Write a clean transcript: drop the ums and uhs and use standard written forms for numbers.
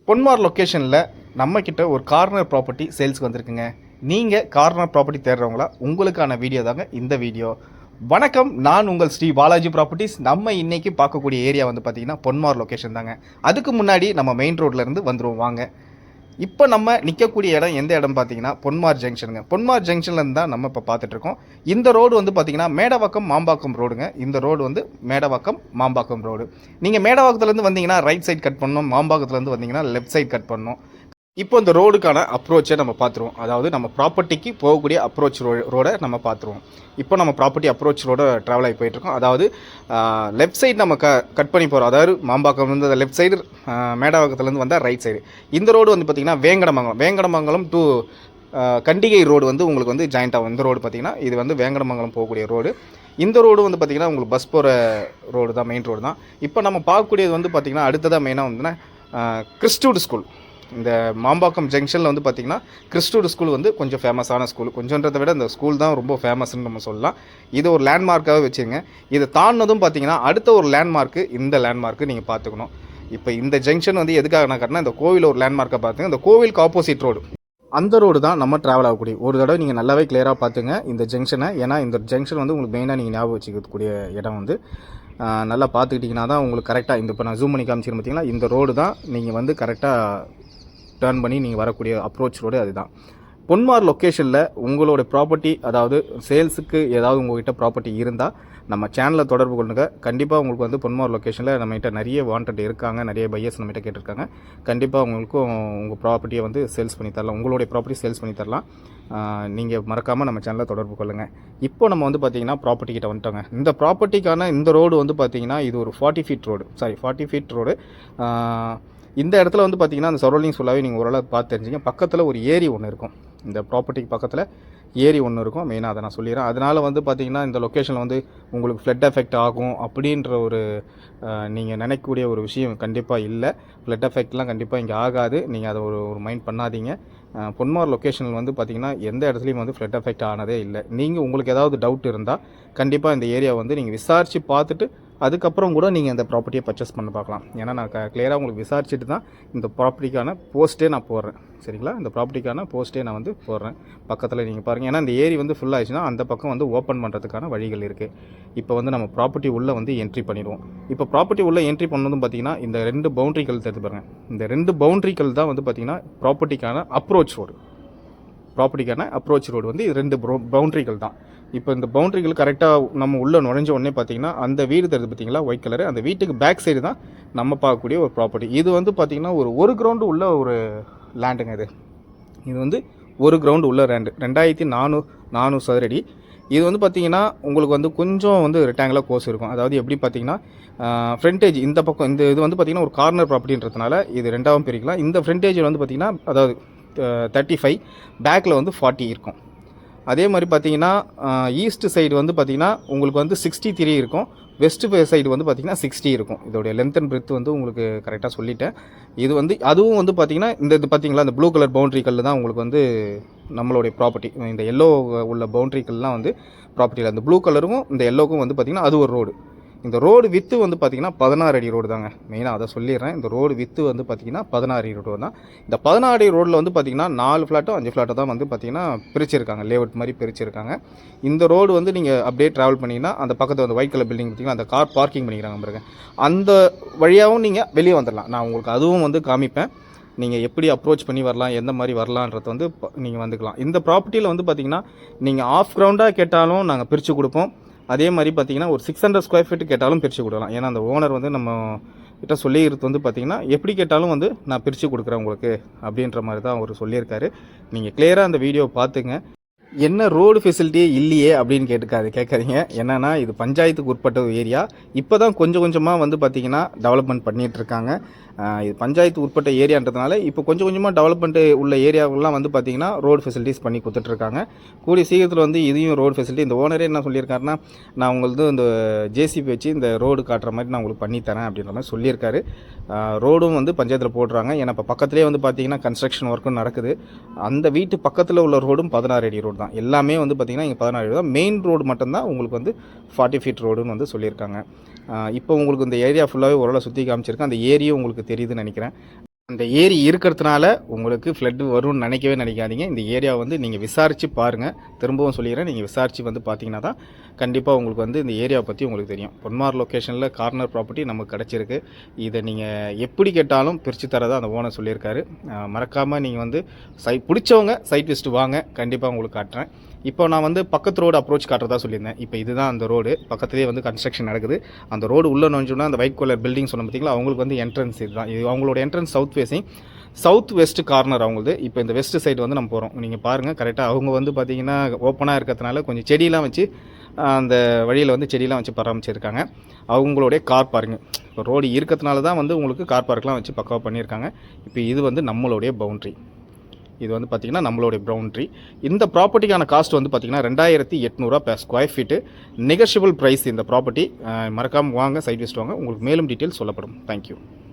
பொன்மார் லொக்கேஷனில் நம்மக்கிட்ட ஒரு கார்னர் ப்ராப்பர்ட்டி சேல்ஸ்க்கு வந்திருக்குங்க. நீங்கள் கார்னர் ப்ராப்பர்ட்டி தேடுறவங்களா உங்களுக்கான வீடியோ தாங்க இந்த வீடியோ. வணக்கம், நான் உங்கள் ஸ்ரீ பாலாஜி ப்ராப்பர்ட்டிஸ். நம்ம இன்றைக்கி பார்க்கக்கூடிய ஏரியா வந்து பார்த்திங்கன்னா பொன்மார் லொக்கேஷன் தாங்க. அதுக்கு முன்னாடி நம்ம மெயின் ரோட்லேருந்து வந்துடுவோம் வாங்க. இப்போ நம்ம நிற்கக்கூடிய இடம் எந்த இடம் பார்த்தீங்கன்னா பொன்மார் ஜங்ஷனுங்க. பொன்மார் ஜங்ஷன்லேருந்து தான் நம்ம இப்போ பார்த்துட்ருக்கோம். இந்த ரோடு வந்து பார்த்திங்கன்னா மேடவாக்கம் மாம்பாக்கம் ரோடுங்க. இந்த ரோடு வந்து மேடவாக்கம் மாம்பாக்கம் ரோடு. நீங்கள் மேடவாக்கத்துலேருந்து வந்தீங்கன்னா ரைட் சைட் கட் பண்ணணும், மாம்பாக்கத்துலேருந்து வந்தீங்கன்னா லெஃப்ட் சைட் கட் பண்ணணும். இப்போ இந்த ரோடுக்கான அப்ரோச்சை நம்ம பார்த்துருவோம். அதாவது நம்ம ப்ராப்பர்ட்டிக்கு போகக்கூடிய அப்ரோச் ரோடை நம்ம பார்த்துருவோம். இப்போ நம்ம ப்ராப்பர்ட்டி அப்ரோச் ரோட ட்ராவல் ஆகி போயிட்டுருக்கோம். அதாவது லெஃப்ட் சைடு நம்ம கட் பண்ணி போகிறோம். அதாவது மாம்பாக்கம் வந்து லெஃப்ட் சைடு, மேடவாக்கத்துலேருந்து வந்தால் ரைட் சைடு. இந்த ரோடு வந்து பார்த்திங்கன்னா வேங்கடமங்கலம் டு கண்டிகை ரோடு வந்து உங்களுக்கு வந்து ஜாயிண்ட் ஆகும். இந்த ரோடு பார்த்திங்கன்னா இது வந்து வேங்கடமங்கலம் போகக்கூடிய ரோடு. இந்த ரோடு வந்து பார்த்திங்கன்னா உங்களுக்கு பஸ் போகிற ரோடு தான், மெயின் ரோடு தான். இப்போ நம்ம பார்க்கக்கூடியது வந்து பார்த்திங்கன்னா அடுத்ததாக மெயினாக வந்துன்னா கிறிஸ்டூட் ஸ்கூல். இந்த மாம்பாக்கம் ஜங்ஷனில் வந்து பார்த்திங்கன்னா கிறிஸ்டூட் ஸ்கூல் வந்து கொஞ்சம் ஃபேமஸான ஸ்கூல். கொஞ்சன்றதை விட இந்த ஸ்கூல் தான் ரொம்ப ஃபேமஸ்ன்னு நம்ம சொல்லலாம். இது ஒரு லேண்ட்மார்க்காக வச்சுருங்க. இதை தாண்டினதும் பார்த்திங்கன்னா அடுத்த ஒரு லேண்ட்மார்க்கு, இந்த லேண்ட்மார்க்கு நீங்கள் பார்த்துக்கணும். இப்போ இந்த ஜங்ஷன் வந்து எதுக்காக நான் காட்டினா, இந்த கோவில் ஒரு லேண்ட்மார்க்கை பார்த்துங்க. இந்த கோவிலுக்கு ஆப்போசிட் ரோடு, அந்த ரோடு தான் நம்ம ட்ராவல் ஆகக்கூடிய ஒரு தடவை நீங்கள் நல்லாவே கிளியராக பார்த்துங்க இந்த ஜங்ஷனை. ஏன்னா இந்த ஜங்ஷன் வந்து உங்களுக்கு மெயினாக நீங்கள் ஞாபகம் வச்சுக்கக்கூடிய இடம் வந்து நல்லா பார்த்துக்கிட்டிங்கன்னா தான் உங்களுக்கு கரெக்டாக. இந்த இப்போ நான் ஜூம் பண்ணி காமிச்சிருக்கேன் பார்த்தீங்கன்னா, இந்த ரோடு தான் நீங்கள் வந்து கரெக்டாக டர்ன் பண்ணி நீங்கள் வரக்கூடிய அப்ரோச் ரோடு அதுதான். பொன்மார் லொக்கேஷனில் உங்களோட ப்ராப்பர்ட்டி, அதாவது சேல்ஸுக்கு ஏதாவது உங்கள்கிட்ட ப்ராப்பர்ட்டி இருந்தால் நம்ம சேனலில் தொடர்பு கொள்ளுங்க. கண்டிப்பாக உங்களுக்கு வந்து பொன்மார் லொக்கேஷனில் நம்மகிட்ட நிறைய வாண்டட் இருக்காங்க, நிறைய பையர்ஸ் நம்மகிட்ட கேட்டிருக்காங்க. கண்டிப்பாக உங்களுக்கும் உங்கள் ப்ராப்பர்ட்டியை வந்து சேல்ஸ் பண்ணி தரலாம், உங்களுடைய ப்ராப்பர்ட்டி சேல்ஸ் பண்ணி தரலாம். நீங்கள் மறக்காமல் நம்ம சேனலில் தொடர்பு கொள்ளுங்கள். இப்போ நம்ம வந்து பார்த்திங்கன்னா ப்ராப்பர்ட்டி கிட்ட வந்துட்டோங்க. இந்த ப்ராப்பர்ட்டிக்கான இந்த ரோடு வந்து பார்த்திங்கன்னா இது ஒரு 40 ஃபீட் ரோடு. இந்த இடத்துல வந்து பார்த்திங்கன்னா அந்த சரௌண்டிங்ஸ் ஃபுல்லாகவே நீங்கள் ஓரளவு பார்த்து தெரிஞ்சிங்க. பக்கத்தில் ஒரு ஏரி ஒன்று இருக்கும். இந்த ப்ராப்பர்ட்டிக்கு பக்கத்தில் ஏரி ஒன்று இருக்கும். மெயினாக அதை நான் சொல்லிடுறேன். அதனால் வந்து பார்த்திங்கன்னா இந்த லொக்கேஷனில் வந்து உங்களுக்கு ஃப்ளட் எஃபெக்ட் ஆகும் அப்படின்ற ஒரு நீங்கள் நினைக்கக்கூடிய ஒரு விஷயம் கண்டிப்பாக இல்லை. ஃப்ளட் எஃபெக்ட்லாம் கண்டிப்பாக இங்கே ஆகாது. நீங்கள் அதை ஒரு மைண்ட் பண்ணாதீங்க. பொன்மார் லொக்கேஷனில் வந்து பார்த்திங்கன்னா எந்த இடத்துலையும் வந்து ஃப்ளட் எஃபெக்ட் ஆனதே இல்லை. நீங்கள் உங்களுக்கு ஏதாவது டவுட் இருந்தால் கண்டிப்பாக இந்த ஏரியா வந்து நீங்கள் விசாரித்து பார்த்துட்டு அதுக்கப்புறம் கூட நீங்கள் இந்த ப்ராப்பர்ட்டியை பர்ச்சேஸ் பண்ண பார்க்கலாம். ஏன்னா நான் கிளியராக உங்களுக்கு விசாரிச்சுட்டு தான் இந்த ப்ராப்பர்ட்டிக்கான போஸ்ட்டே நான் போடுறேன். சரிங்களா? இந்த ப்ராப்பர்ட்டிக்கான போஸ்ட்டே நான் வந்து போடுறேன். பக்கத்தில் நீங்கள் பாருங்கள். ஏன்னா இந்த ஏரி வந்து ஃபுல் ஆயிடுச்சுன்னா அந்த பக்கம் வந்து ஓப்பன் பண்ணுறதுக்கான வழிகள் இருக்குது. இப்போ வந்து நம்ம ப்ராப்பர்ட்டி உள்ளே வந்து என்ட்ரி பண்ணிடுவோம். இப்போ ப்ராப்பர்ட்டி உள்ளே என்ட்ரி பண்ணதும் பார்த்திங்கன்னா இந்த 2 பவுண்ட்ரிகள் எடுத்து பாருங்கள். இந்த 2 பவுண்ட்ரிகள் தான் வந்து பார்த்திங்கன்னா ப்ராப்பர்ட்டிக்கான அப்ரோச் ரோடு வந்து இது 2 பவுண்ட்ரிகள் தான். இப்போ இந்த பவுண்ட்ரிகள் கரெக்டாக நம்ம உள்ளே நுழைஞ்ச உடனே பார்த்தீங்கன்னா அந்த வீடு தெரியுது பார்த்தீங்களா, ஒயிட் கலரு. அந்த வீட்டுக்கு பேக் சைடு தான் நம்ம பார்க்கக்கூடிய ஒரு ப்ராப்பர்ட்டி. இது வந்து பார்த்திங்கன்னா ஒரு கிரவுண்டு உள்ள ஒரு லேண்டுங்க. இது வந்து 1 கிரவுண்டு உள்ள லேண்டு, 2400 சதுரடி. இது வந்து பார்த்திங்கன்னா உங்களுக்கு வந்து கொஞ்சம் வந்து ரெக்டாங்குலர் கோர்ஸ் இருக்கும். அதாவது எப்படி பார்த்திங்கன்னா ஃப்ரண்டேஜ் இந்த பக்கம், இந்த இது வந்து பார்த்திங்கன்னா ஒரு கார்னர் ப்ராப்பர்ட்டின்றதுனால இது 2ஆகவும் பிரிக்கலாம். இந்த ஃப்ரண்டேஜ் வந்து பார்த்திங்கன்னா அதாவது 35, பேக்கில் வந்து 40 இருக்கும். அதே மாதிரி பார்த்தீங்கன்னா ஈஸ்ட் சைடு வந்து பார்த்திங்கன்னா உங்களுக்கு வந்து 63 இருக்கும். வெஸ்ட் சைடு வந்து பார்த்திங்கன்னா 60 இருக்கும். இதோடைய லென்த் அண்ட் பிரெத் வந்து உங்களுக்கு கரெக்டாக சொல்லிட்டேன். இது வந்து அதுவும் வந்து பார்த்திங்கன்னா இது பார்த்திங்களா, இந்த ப்ளூ கலர் பவுண்ட்ரி கல் தான் உங்களுக்கு வந்து நம்மளுடைய ப்ராப்பர்ட்டி. இந்த எல்லோ உள்ள பவுண்ட்ரி கல்லாம் வந்து ப்ராப்பர்ட்டியில் அந்த ப்ளூ கலருக்கும் இந்த எல்லோக்கும் வந்து பார்த்திங்கன்னா அது ஒரு ரோடு. இந்த ரோடு வித்து வந்து பார்த்திங்கன்னா 16 அடி ரோடு தாங்க. மெயினாக அதை சொல்லிடுறேன். இந்த ரோடு வித்து வந்து பார்த்திங்கன்னா 16 அடி ரோடு தான். இந்த 16 அடி ரோடில் வந்து பார்த்திங்கன்னா 4 ஃப்ளாட்டோ 5 ஃப்ளாட்டோ தான் வந்து பார்த்திங்கன்னா பிரிச்சிருக்காங்க, லேஅவுட் மாதிரி பிரிச்சிருக்காங்க. இந்த ரோடு வந்து நீங்கள் அப்படியே ட்ராவல் பண்ணிங்கன்னா அந்த பக்கத்தில் வந்து ஒயிட் கலர் பில்டிங் பார்த்திங்கன்னா அந்த கார் பார்க்கிங் பண்ணிக்கிறாங்க பாருங்க. அந்த வழியாகவும் நீங்கள் வெளியே வந்துடலாம். நான் உங்களுக்கு அதுவும் வந்து காமிப்பேன். நீங்கள் எப்படி அப்ரோச் பண்ணி வரலாம், எந்த மாதிரி வரலான்றது வந்து நீங்கள் வந்துக்கலாம். இந்த ப்ராப்பர்ட்டியில் வந்து பார்த்திங்கன்னா நீங்கள் ஆஃப் கிரவுண்டாக கேட்டாலும் நாங்கள் பிரித்து கொடுப்போம். அதே மாதிரி பார்த்திங்கன்னா ஒரு 600 ஸ்கொயர் ஃபீட் கேட்டாலும் பிரித்து கொடுக்கலாம். ஏன்னா அந்த ஓனர் வந்து நம்ம கிட்ட சொல்லியிருக்கிறது வந்து பார்த்திங்கன்னா எப்படி கேட்டாலும் வந்து நான் பிரித்து கொடுக்குறேன் உங்களுக்கு அப்படின்ற மாதிரி தான் அவர் சொல்லியிருக்காரு. நீங்கள் கிளியராக அந்த வீடியோ பார்த்துங்க. என்ன ரோடு ஃபெசிலிட்டியே இல்லையே அப்படின்னு கேட்காதீங்க. என்னென்னா இது பஞ்சாயத்துக்கு உட்பட்ட ஒரு ஏரியா. இப்போ தான் கொஞ்சம் கொஞ்சமாக வந்து பார்த்திங்கன்னா டெவலப்மெண்ட் பண்ணிகிட்ருக்காங்க. இது பஞ்சாயத்து உட்பட்ட ஏரியான்றதுனால இப்போ கொஞ்சம் கொஞ்சமாக டெவலப்மெண்ட்டு உள்ள ஏரியாவெல்லாம் வந்து பார்த்திங்கன்னா ரோடு ஃபெசிலிட்டிஸ் பண்ணி கொடுத்துட்ருக்காங்க. கூடிய சீக்கிரத்தில் வந்து இதையும் ரோடு ஃபெசிலிட்டி, இந்த ஓனரே என்ன சொல்லியிருக்காருன்னா, நான் உங்களுக்கு இந்த ஜேசிபி வச்சு இந்த ரோடு காட்டுற மாதிரி நான் உங்களுக்கு பண்ணித்தரேன் அப்படின்ற மாதிரி சொல்லியிருக்காரு. ரோடும் வந்து பஞ்சாயத்தில் போடுறாங்க. ஏன்னா இப்போ பக்கத்துலேயே வந்து பார்த்திங்கன்னா கன்ஸ்ட்ரக்ஷன் ஒர்க்கும் நடக்குது. அந்த வீட்டு பக்கத்தில் உள்ள ரோடும் 16 அடி ரோடு தான். எல்லாமே வந்து பார்த்திங்கன்னா இங்கே 16 அடி தான். மெயின் ரோடு மட்டும்தான் உங்களுக்கு வந்து 40 ஃபீட் ரோடுன்னு வந்து சொல்லியிருக்காங்க. இப்போ உங்களுக்கு இந்த ஏரியா ஃபுல்லாகவே ஓரளவு சுற்றி காமிச்சிருக்கேன். அந்த ஏரியும் உங்களுக்கு தெரியுதுன்னு நினைக்கிறேன். அந்த ஏரி இருக்கிறதுனால உங்களுக்கு ஃப்ளட் வரும்னு நினைக்காதீங்க. இந்த ஏரியாவை வந்து நீங்கள் விசாரித்து பாருங்கள். திரும்பவும் சொல்லிடுறேன், நீங்கள் விசாரித்து வந்து பார்த்தீங்கன்னா தான் கண்டிப்பாக உங்களுக்கு வந்து இந்த ஏரியாவை பற்றி உங்களுக்கு தெரியும். பொன்மார் லொக்கேஷனில் கார்னர் ப்ராப்பர்ட்டி நமக்கு கிடச்சிருக்கு. இதை நீங்கள் எப்படி கேட்டாலும் பிரித்து தரதா அந்த ஓனர் சொல்லியிருக்காரு. மறக்காமல் நீங்கள் வந்து பிடிச்சவங்க சைட் விசிட் வாங்க, கண்டிப்பாக உங்களுக்கு காட்டுறேன். இப்போ நான் வந்து பக்கத்து ரோடு அப்ரோச் காட்டுறதா சொல்லியிருந்தேன். இப்போ இதுதான் அந்த ரோடு, பக்கத்துலேயே வந்து கன்ஸ்ட்ரக்ஷன் நடக்குது. அந்த ரோடு உள்ளே நுழைஞ்சோன்னா அந்த ஒயிட் கலர் பில்டிங் சொன்ன பார்த்தீங்களா, அவங்களுக்கு வந்து என்ட்ரன்ஸ் இதுதான். இது அவங்களோட entrance south facing, south west corner அவங்களது. இப்போ இந்த வெஸ்ட் சைடு வந்து நம்ம போகிறோம். நீங்கள் பாருங்கள் கரெக்டாக அவங்க வந்து பார்த்தீங்கன்னா ஓப்பனாக இருக்கிறதுனால கொஞ்சம் செடியெலாம் வச்சு அந்த வழியில் வந்து செடியெலாம் வச்சு பராமரிச்சிருக்காங்க. அவங்களுடைய கார் பார்க்கிங், இப்போ ரோடு இருக்கிறதுனால தான் வந்து உங்களுக்கு கார் பார்க்லாம் வச்சு பக்காவாக பண்ணியிருக்காங்க. இப்போ இது வந்து நம்மளுடைய பவுண்ட்ரி. இது வந்து பார்த்திங்கன்னா நம்மளுடைய பவுண்ட்ரி. இந்த ப்ராப்பர்ட்டிக்கான காஸ்ட் வந்து பார்த்திங்கன்னா 2800 per square feet. Negotiable price இந்த ப்ராப்பர்ட்டி. மறக்காமல் வாங்க, சைட் விசிட் வாங்க, உங்களுக்கு மேலும் டீட்டெயில்ஸ் சொல்லப்படும். தேங்க்யூ.